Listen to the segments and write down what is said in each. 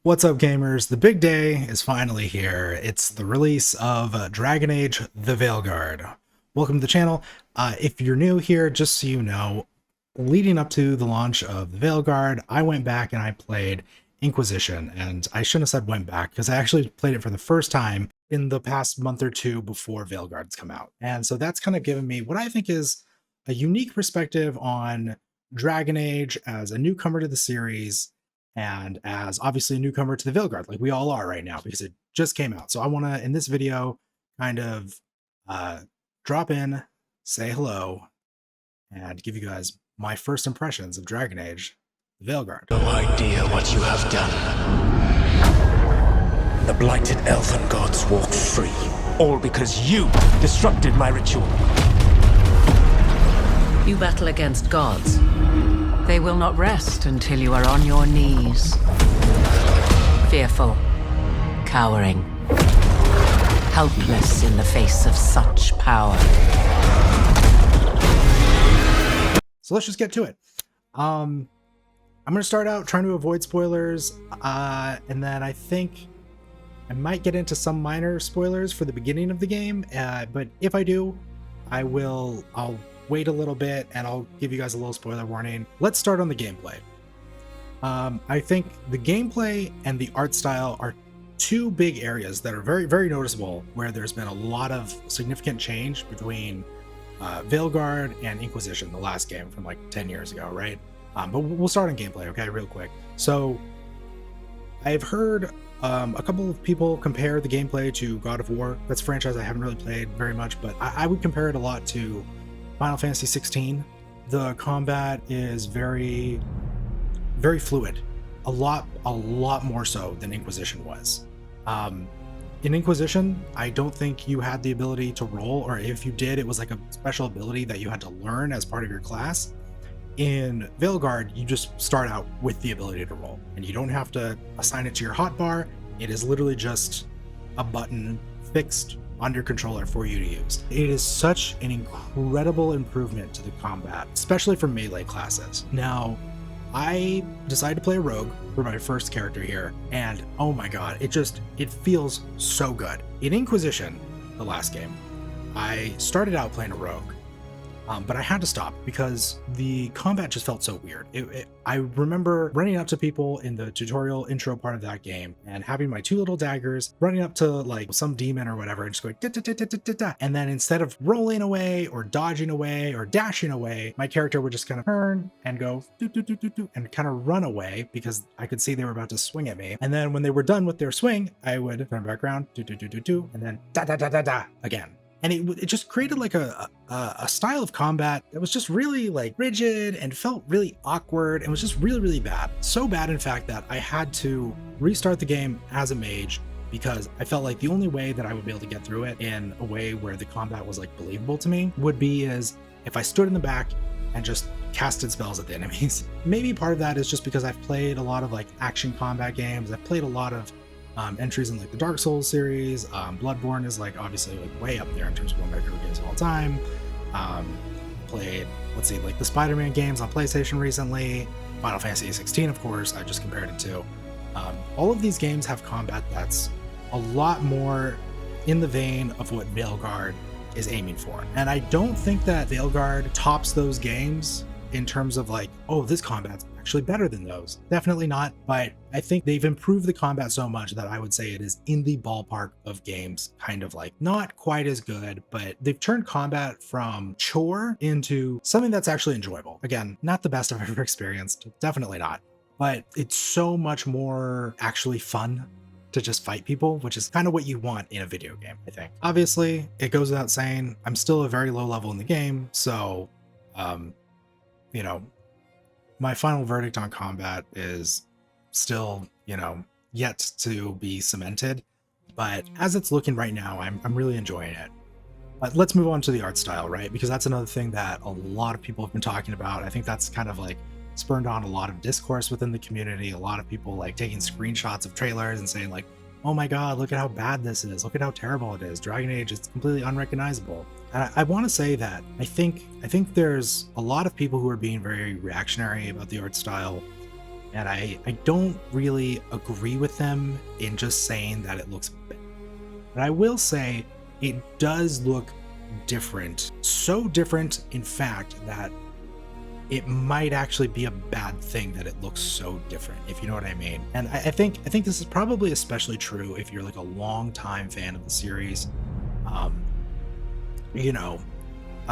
What's up, gamers? The big day is finally here. It's the release of Dragon Age: The Veilguard. Welcome to the channel. If you're new here, just so you know, leading up to the launch of The Veilguard, I went back and I played Inquisition, and I shouldn't have said went back because I actually played it for the first time in the past month or two before Veilguard's come out. And so that's kind of given me what I think is a unique perspective on Dragon Age as a newcomer to the series, and as obviously a newcomer to the Veilguard, like we all are right now because it just came out. So I want to, in this video, kind of drop in, say hello, and give you guys my first impressions of Dragon Age: The Veilguard. No idea what you have done. The blighted elven gods walk free, all because you disrupted my ritual. You battle against gods. They will not rest until you are on your knees. Fearful, cowering, helpless in the face of such power. So let's just get to it. I'm going to start out trying to avoid spoilers, and then I think I might get into some minor spoilers for the beginning of the game, but if I do, I'll wait a little bit and I'll give you guys a little spoiler warning. Let's start on the gameplay. I think the gameplay and the art style are two big areas that are very, very noticeable, where there's been a lot of significant change between Veilguard and Inquisition, the last game from like 10 years ago, right? But we'll start on gameplay, okay, real quick. So I've heard a couple of people compare the gameplay to God of War. That's a franchise I haven't really played very much, but I would compare it a lot to Final Fantasy 16. The combat is very, very fluid, a lot more so than Inquisition was. In Inquisition, I don't think you had the ability to roll, or if you did, it was like a special ability that you had to learn as part of your class. In Veilguard, you just start out with the ability to roll, and you don't have to assign it to your hotbar. It is literally just a button fixed on your controller for you to use. It is such an incredible improvement to the combat, especially for melee classes. Now, I decided to play a rogue for my first character here, and oh my god, it feels so good. In Inquisition, the last game, I started out playing a rogue, but I had to stop because the combat just felt so weird. I remember running up to people in the tutorial intro part of that game and having my two little daggers, running up to like some demon or whatever, and just going da, da, da, da, da, da, da. And then instead of rolling away or dodging away or dashing away, my character would just kind of turn and go do, do, do, do, do, and kind of run away because I could see they were about to swing at me. And then when they were done with their swing, I would turn back around, do, do, do, do, do, and then da, da, da, da, da again. And it just created like a style of combat that was just really like rigid and felt really awkward and was just really, really bad. So bad, in fact, that I had to restart the game as a mage because I felt like the only way that I would be able to get through it in a way where the combat was like believable to me would be as if I stood in the back and just casted spells at the enemies. Maybe part of that is just because I've played a lot of like action combat games. I've played a lot of entries in like the Dark Souls series. Bloodborne is like obviously like way up there in terms of one of my favorite games of all time. Played, let's see, like the Spider-Man games on PlayStation recently. Final Fantasy 16, of course, I just compared it to. All of these games have combat that's a lot more in the vein of what Veilguard is aiming for. And I don't think that Veilguard tops those games in terms of like, oh, this combat's actually better than those. Definitely not, but I think they've improved the combat so much that I would say it is in the ballpark of games, kind of like not quite as good, but they've turned combat from chore into something that's actually enjoyable. Again, not the best I've ever experienced, definitely not, but it's so much more actually fun to just fight people, which is kind of what you want in a video game, I think. Obviously, it goes without saying, I'm still a very low level in the game, so you know, my final verdict on combat is still, you know, yet to be cemented, but as it's looking right now, I'm really enjoying it. But let's move on to the art style, right? Because that's another thing that a lot of people have been talking about. I think that's kind of like spurned on a lot of discourse within the community. A lot of people like taking screenshots of trailers and saying like, oh my god, look at how bad this is. Look at how terrible it is. Dragon Age is completely unrecognizable. And I want to say that I think there's a lot of people who are being very reactionary about the art style. And I don't really agree with them in just saying that it looks bad. But I will say it does look different. So different, in fact, that it might actually be a bad thing that it looks so different, if you know what I mean. And I think this is probably especially true if you're like a long-time fan of the series. You know,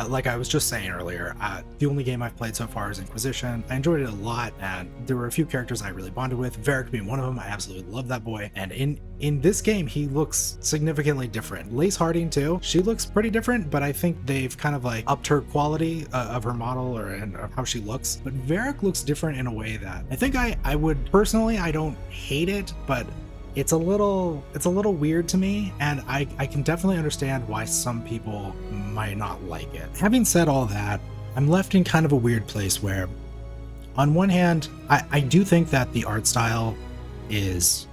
like I was just saying earlier, the only game I've played so far is Inquisition. I enjoyed it a lot, and there were a few characters I really bonded with. Varric being one of them. I absolutely love that boy. And in this game, he looks significantly different. Lace Harding too. She looks pretty different, but I think they've kind of like upped her quality of her model and how she looks. But Varric looks different in a way that I think I would personally, I don't hate it, but it's a little weird to me, and I can definitely understand why some people might not like it. Having said all that, I'm left in kind of a weird place where, on one hand, I do think that the art style is,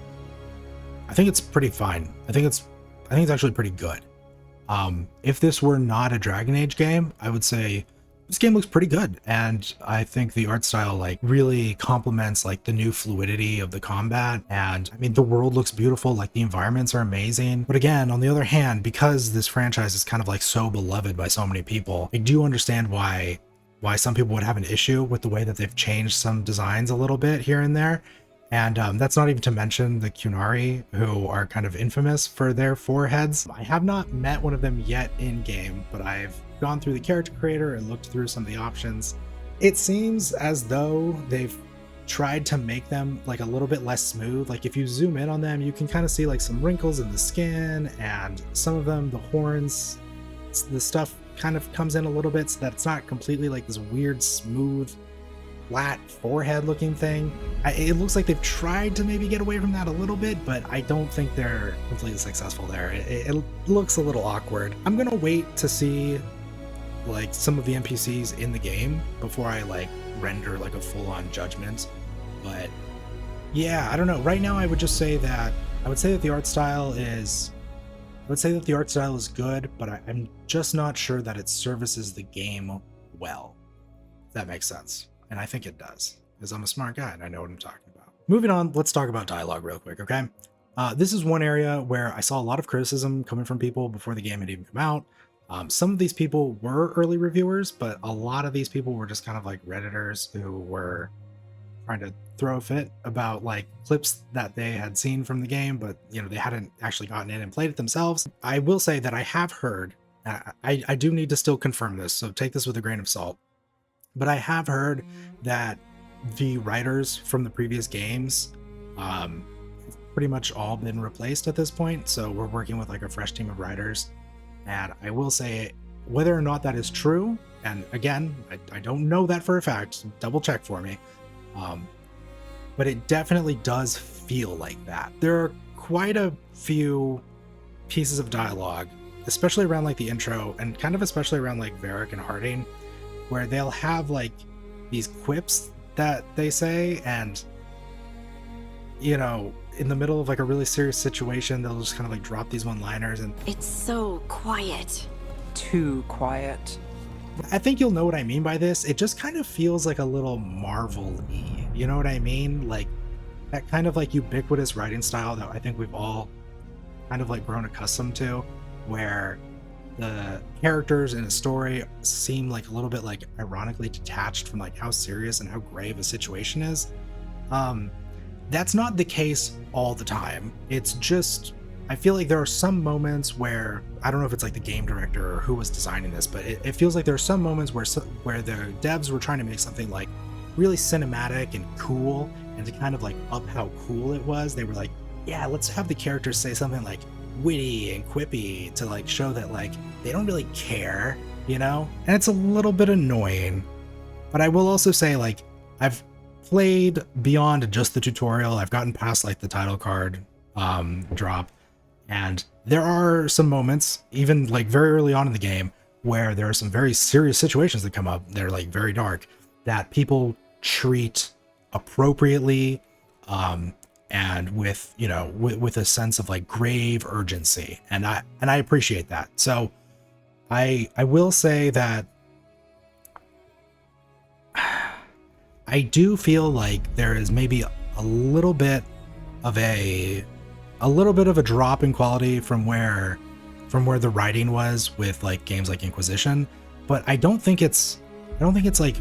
I think it's pretty fine. I think it's actually pretty good. If this were not a Dragon Age game, I would say this game looks pretty good, and I think the art style like really complements like the new fluidity of the combat. And I mean, the world looks beautiful, like the environments are amazing. But again, on the other hand, because this franchise is kind of like so beloved by so many people, I do understand why some people would have an issue with the way that they've changed some designs a little bit here and there. And that's not even to mention the Qunari, who are kind of infamous for their foreheads. I have not met one of them yet in game, but I've gone through the character creator and looked through some of the options. It seems as though they've tried to make them like a little bit less smooth. Like if you zoom in on them, you can kind of see like some wrinkles in the skin, and some of them, the horns, the stuff kind of comes in a little bit so that it's not completely like this weird, smooth, flat forehead looking thing. It looks like they've tried to maybe get away from that a little bit, but I don't think they're completely successful there. It looks a little awkward. I'm gonna wait to see like some of the NPCs in the game before I like render like a full-on judgment. But yeah, I don't know. Right now I would say that the art style is good, but I'm just not sure that it services the game well, if that makes sense. And I think it does, because I'm a smart guy and I know what I'm talking about. Moving on, let's talk about dialogue real quick, okay? This is one area where I saw a lot of criticism coming from people before the game had even come out. Some of these people were early reviewers, but a lot of these people were just kind of like Redditors who were trying to throw a fit about like clips that they had seen from the game, but you know, they hadn't actually gotten in and played it themselves. I will say that I have heard, I do need to still confirm this, so take this with a grain of salt, but I have heard that the writers from the previous games have pretty much all been replaced at this point, so we're working with like a fresh team of writers. And I will say, whether or not that is true, and again, I don't know that for a fact, double check for me, but it definitely does feel like that. There are quite a few pieces of dialogue, especially around like the intro, and kind of especially around like Varric and Harding, where they'll have like these quips that they say, and you know, in the middle of like a really serious situation, they'll just kind of like drop these one-liners, and it's so quiet. Too quiet. I think you'll know what I mean by this. It just kind of feels like a little Marvel-y, you know what I mean? Like that kind of like ubiquitous writing style that I think we've all kind of like grown accustomed to, where the characters in a story seem like a little bit like ironically detached from like how serious and how grave a situation is. That's not the case all the time. It's just, I feel like there are some moments where, I don't know if it's like the game director or who was designing this, but it feels like there are some moments where the devs were trying to make something like really cinematic and cool, and to kind of like up how cool it was, they were like, yeah, let's have the characters say something like witty and quippy to like show that like they don't really care, you know? And it's a little bit annoying. But I will also say, like, I've played beyond just the tutorial. I've gotten past like the title card drop, and there are some moments, even like very early on in the game, where there are some very serious situations that come up. They're like very dark, that people treat appropriately, and with, you know, with a sense of like grave urgency, and I appreciate that. So I will say that I do feel like there is maybe a little bit of a drop in quality from where the writing was with like games like Inquisition, but I don't think it's like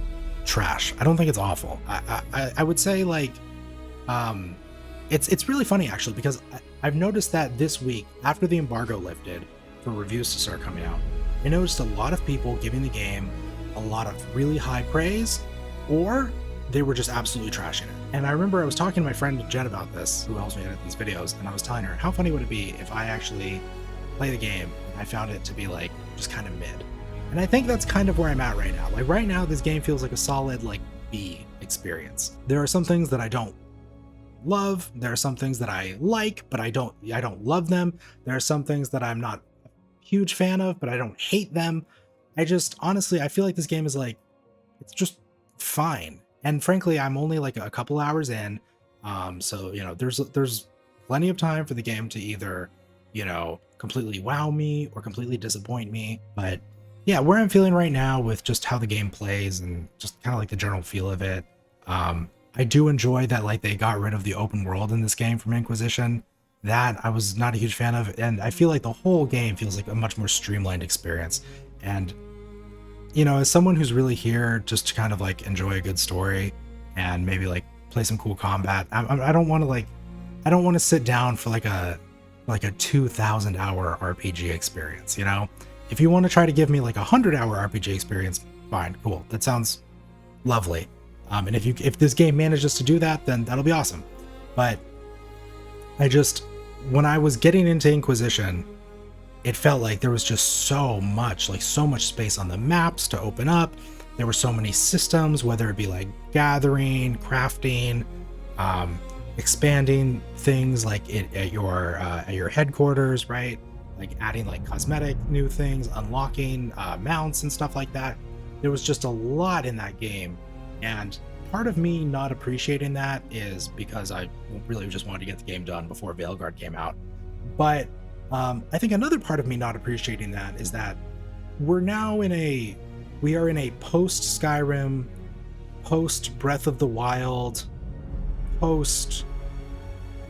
trash. I don't think it's awful. I would say like it's really funny actually, because I've noticed that this week, after the embargo lifted for reviews to start coming out, I noticed a lot of people giving the game a lot of really high praise, or they were just absolutely trashing it. And I remember I was talking to my friend Jen about this, who helps me edit these videos, and I was telling her, how funny would it be if I actually play the game and I found it to be like just kind of mid. And I think that's kind of where I'm at right now. Like right now, this game feels like a solid like B experience. There are some things that I don't love. There are some things that I like, but I don't love them. There are some things that I'm not a huge fan of, but I don't hate them. I just honestly, I feel like this game is like, it's just fine. And frankly, I'm only like a couple hours in. So, you know, there's plenty of time for the game to either, you know, completely wow me or completely disappoint me. But yeah, where I'm feeling right now with just how the game plays and just kind of like the general feel of it, I do enjoy that like they got rid of the open world in this game from Inquisition. That I was not a huge fan of, and I feel like the whole game feels like a much more streamlined experience. And you know, as someone who's really here just to kind of like enjoy a good story and maybe like play some cool combat, I don't want to sit down for like a 2,000-hour RPG experience. You know, if you want to try to give me like 100-hour RPG experience, fine, cool, that sounds lovely. And if this game manages to do that, then that'll be awesome. But when I was getting into Inquisition, it felt like there was just so much space on the maps to open up. There were so many systems, whether it be like gathering, crafting, expanding things like at your headquarters, right? Like adding like cosmetic new things, unlocking mounts and stuff like that. There was just a lot in that game. And part of me not appreciating that is because I really just wanted to get the game done before Veilguard came out. But I think another part of me not appreciating that is that we are in a post Skyrim, post Breath of the Wild, post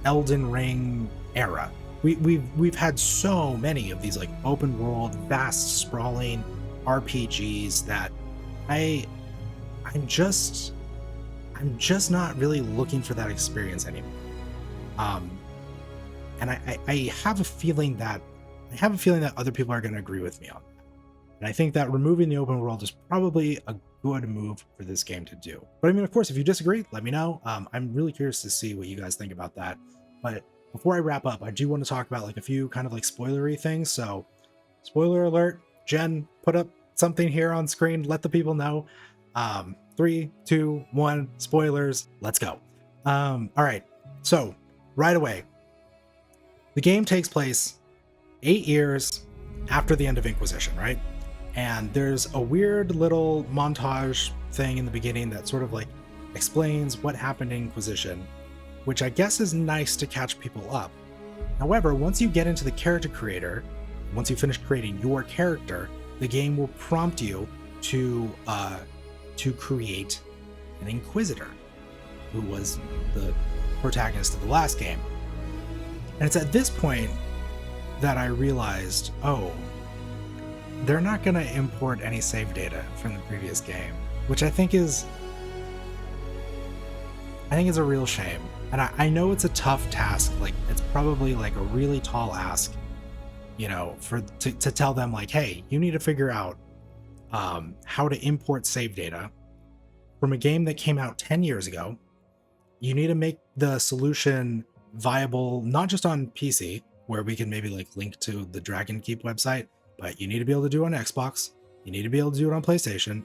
Elden Ring era. We've had so many of these like open world, vast, sprawling RPGs that I'm just not really looking for that experience anymore. And I have a feeling that other people are going to agree with me on that. And I think that removing the open world is probably a good move for this game to do. But I mean, of course, if you disagree, let me know. I'm really curious to see what you guys think about that. But before I wrap up, I do want to talk about like a few kind of like spoilery things. So spoiler alert, Jen, put up something here on screen. Let the people know. 3, 2, 1, spoilers. Let's go. All right. So right away, the game takes place 8 years after the end of Inquisition, right? And there's a weird little montage thing in the beginning that sort of like explains what happened in Inquisition, which I guess is nice to catch people up. However, once you get into the character creator, once you finish creating your character, the game will prompt you to create an Inquisitor, who was the protagonist of the last game. And it's at this point that I realized, oh, they're not going to import any save data from the previous game, which I think is a real shame. And I know it's a tough task. Like, it's probably like a really tall ask, you know, to tell them like, hey, you need to figure out how to import save data from a game that came out 10 years ago. You need to make the solution viable, not just on PC, where we can maybe like link to the Dragon Keep website, but you need to be able to do it on Xbox. You need to be able to do it on PlayStation.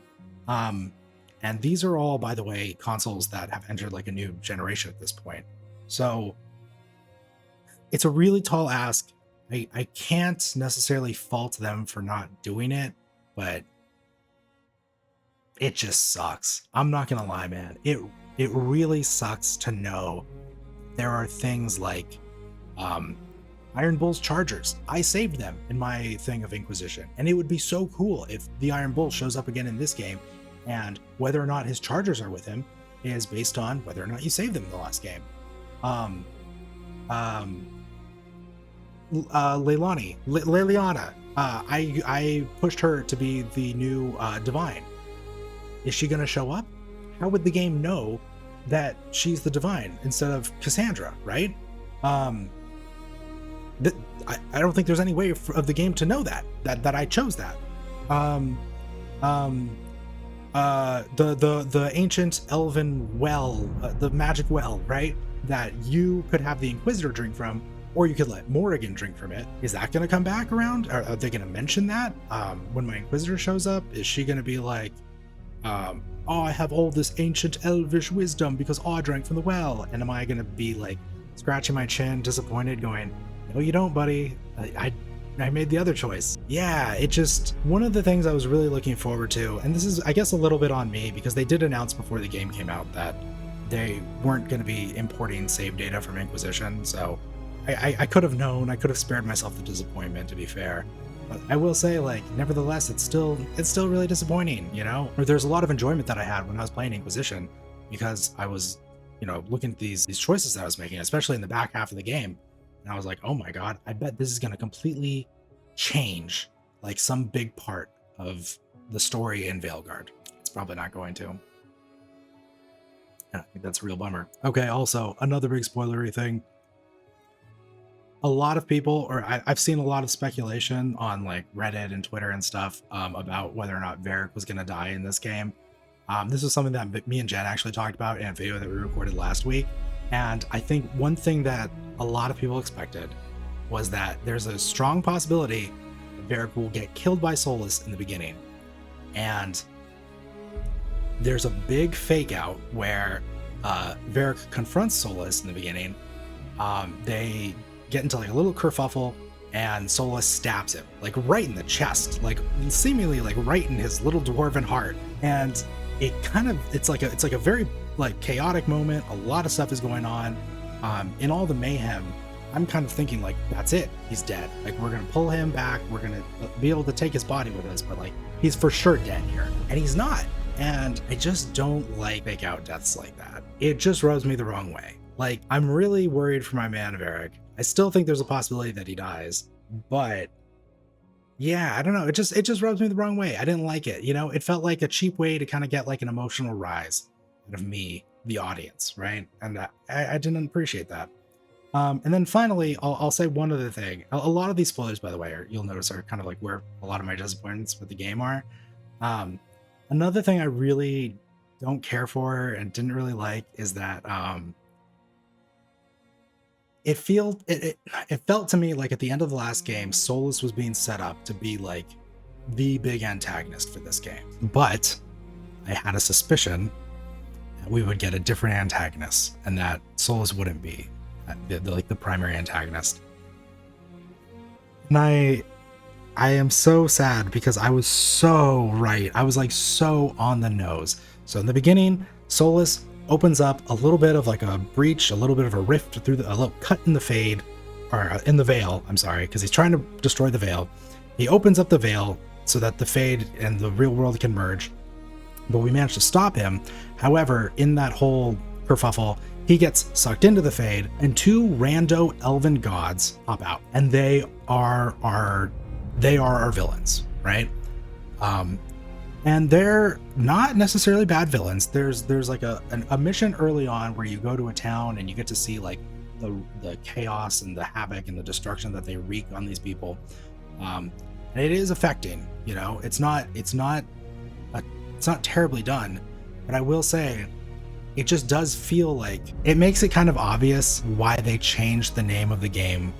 And these are all, by the way, consoles that have entered like a new generation at this point. So it's a really tall ask. I can't necessarily fault them for not doing it, but it just sucks. I'm not gonna lie, man. It really sucks to know there are things like Iron Bull's chargers. I saved them in my thing of Inquisition, and it would be so cool if the Iron Bull shows up again in this game, and whether or not his chargers are with him, is based on whether or not you save them in the last game. Leliana, I pushed her to be the new divine. Is she gonna show up? How would the game know that she's the divine instead of Cassandra, right? I don't think there's any way of the game to know that I chose that. The ancient elven well, the magic well, right? That you could have the Inquisitor drink from, or you could let Morrigan drink from it. Is that going to come back around? Are they going to mention that when my Inquisitor shows up? Is she going to be like, oh, I have all this ancient elvish wisdom because I drank from the well? And am I going to be like scratching my chin, disappointed, going, no, you don't, buddy. I made the other choice. Yeah, it just, one of the things I was really looking forward to, and this is, I guess, a little bit on me, because they did announce before the game came out that they weren't going to be importing save data from Inquisition, so I could have known, I could have spared myself the disappointment, to be fair. But I will say, like, nevertheless, it's still really disappointing, you know? Or there's a lot of enjoyment that I had when I was playing Inquisition, because I was, you know, looking at these choices that I was making, especially in the back half of the game. And I was like, oh my god, I bet this is going to completely change, like, some big part of the story in Veilguard. It's probably not going to. I think that's a real bummer. Okay, also, another big spoilery thing. A lot of people, or I've seen a lot of speculation on, like, Reddit and Twitter and stuff about whether or not Varric was going to die in this game. This was something that me and Jen actually talked about in a video that we recorded last week. And I think one thing that a lot of people expected was that there's a strong possibility that Varric will get killed by Solus in the beginning. And there's a big fake out where Varric confronts Solus in the beginning. They get into like a little kerfuffle, and Solus stabs him, like right in the chest, like seemingly like right in his little dwarven heart. And it kind of, it's like a very like chaotic moment. A lot of stuff is going on. In all the mayhem, I'm kind of thinking like, that's it, he's dead. Like, we're gonna pull him back, we're gonna be able to take his body with us, but like, he's for sure dead here, and he's not. And I just don't like fake out deaths like that. It just rubs me the wrong way. Like, I'm really worried for my man Varric. I still think there's a possibility that he dies, but yeah, I don't know. It just rubs me the wrong way. I didn't like it. You know, it felt like a cheap way to kind of get like an emotional rise out of me, the audience, right? And I didn't appreciate that. And then finally, I'll say one other thing. A lot of these spoilers, by the way, you'll notice are kind of like where a lot of my disappointments with the game are. Another thing I really don't care for and didn't really like is that it felt to me like at the end of the last game, Solus was being set up to be like the big antagonist for this game. But I had a suspicion that we would get a different antagonist, and that Solus wouldn't be the primary antagonist. And I am so sad, because I was so right. I was like so on the nose. So in the beginning, Solus opens up a little bit of like a breach, a little bit of a rift through a little cut in the fade, or in the veil, I'm sorry, because he's trying to destroy the veil. He opens up the veil so that the fade and the real world can merge, but we managed to stop him. However, in that whole kerfuffle, he gets sucked into the fade, and two rando elven gods pop out, and they are our villains, right? And they're not necessarily bad villains. There's like a mission early on where you go to a town and you get to see like the chaos and the havoc and the destruction that they wreak on these people. And it is affecting, you know, it's not terribly done, but I will say it just does feel like it makes it kind of obvious why they changed the name of the game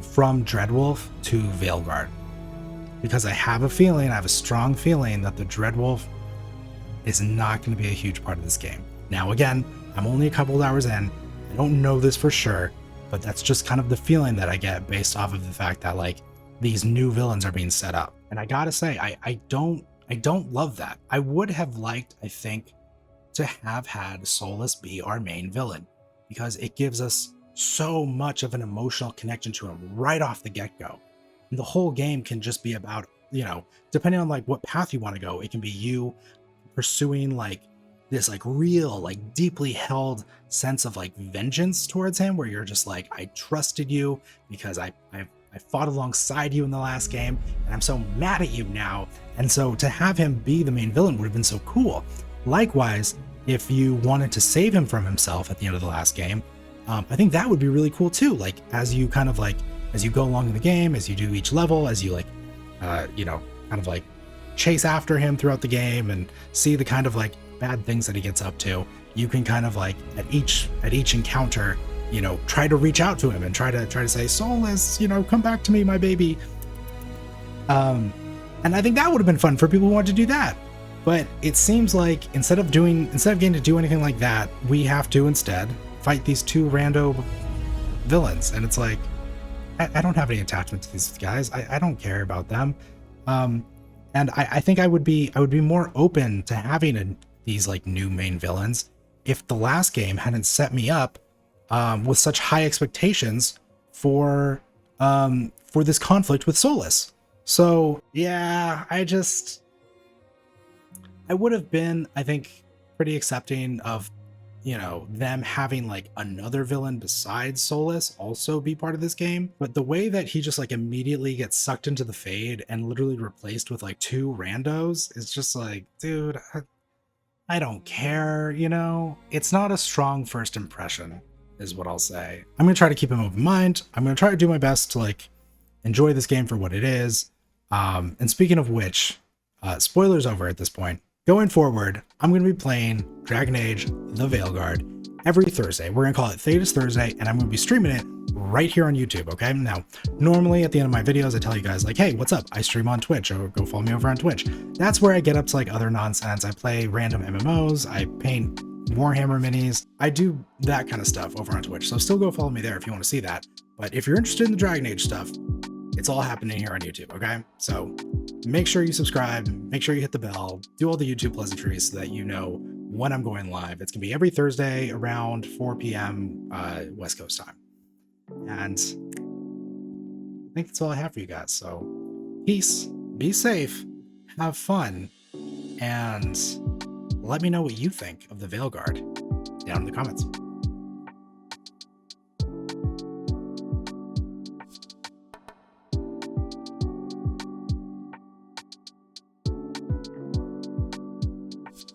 from Dreadwolf to Veilguard. Because I have a strong feeling that the Dreadwolf is not going to be a huge part of this game. Now, again, I'm only a couple of hours in. I don't know this for sure, but that's just kind of the feeling that I get based off of the fact that like these new villains are being set up. And I gotta say, I don't love that. I would have liked, I think, to have had Solus be our main villain, because it gives us so much of an emotional connection to him right off the get-go. The whole game can just be about, you know, depending on like what path you want to go, it can be you pursuing like this like real, like deeply held sense of like vengeance towards him, where you're just like, I trusted you because I fought alongside you in the last game, and I'm so mad at you now. And so to have him be the main villain would have been so cool. Likewise, if you wanted to save him from himself at the end of the last game, I think that would be really cool too. Like as you kind of like, as you go along in the game, as you do each level, as you like, you know, kind of like chase after him throughout the game and see the kind of like bad things that he gets up to, you can kind of like at each encounter, you know, try to reach out to him and try to say, Solus, you know, come back to me, my baby. And I think that would have been fun for people who want to do that. But it seems like instead of getting to do anything like that, we have to instead fight these two rando villains. And it's like, I don't have any attachment to these guys. I don't care about them. And I think I would be more open to having these like new main villains if the last game hadn't set me up with such high expectations for this conflict with Solus. So yeah, I would have been, I think, pretty accepting of, you know, them having like another villain besides Solus also be part of this game. But the way that he just like immediately gets sucked into the Fade and literally replaced with like two randos is just like, dude, I don't care, you know? It's not a strong first impression, is what I'll say. I'm gonna try to keep an open mind. I'm gonna try to do my best to like enjoy this game for what it is. And speaking of which, spoilers over at this point. Going forward, I'm going to be playing Dragon Age The Veilguard every Thursday. We're going to call it Thedas Thursday, and I'm going to be streaming it right here on YouTube, okay? Now, normally at the end of my videos, I tell you guys like, hey, what's up? I stream on Twitch, or go follow me over on Twitch. That's where I get up to like other nonsense. I play random MMOs, I paint Warhammer minis. I do that kind of stuff over on Twitch, so still go follow me there if you want to see that. But if you're interested in the Dragon Age stuff, it's all happening here on YouTube, okay? So make sure you subscribe, make sure you hit the bell, do all the YouTube pleasantries so that you know when I'm going live. It's gonna be every Thursday around 4 p.m. West Coast time. And I think that's all I have for you guys. So peace, be safe, have fun, and let me know what you think of the Veilguard down in the comments.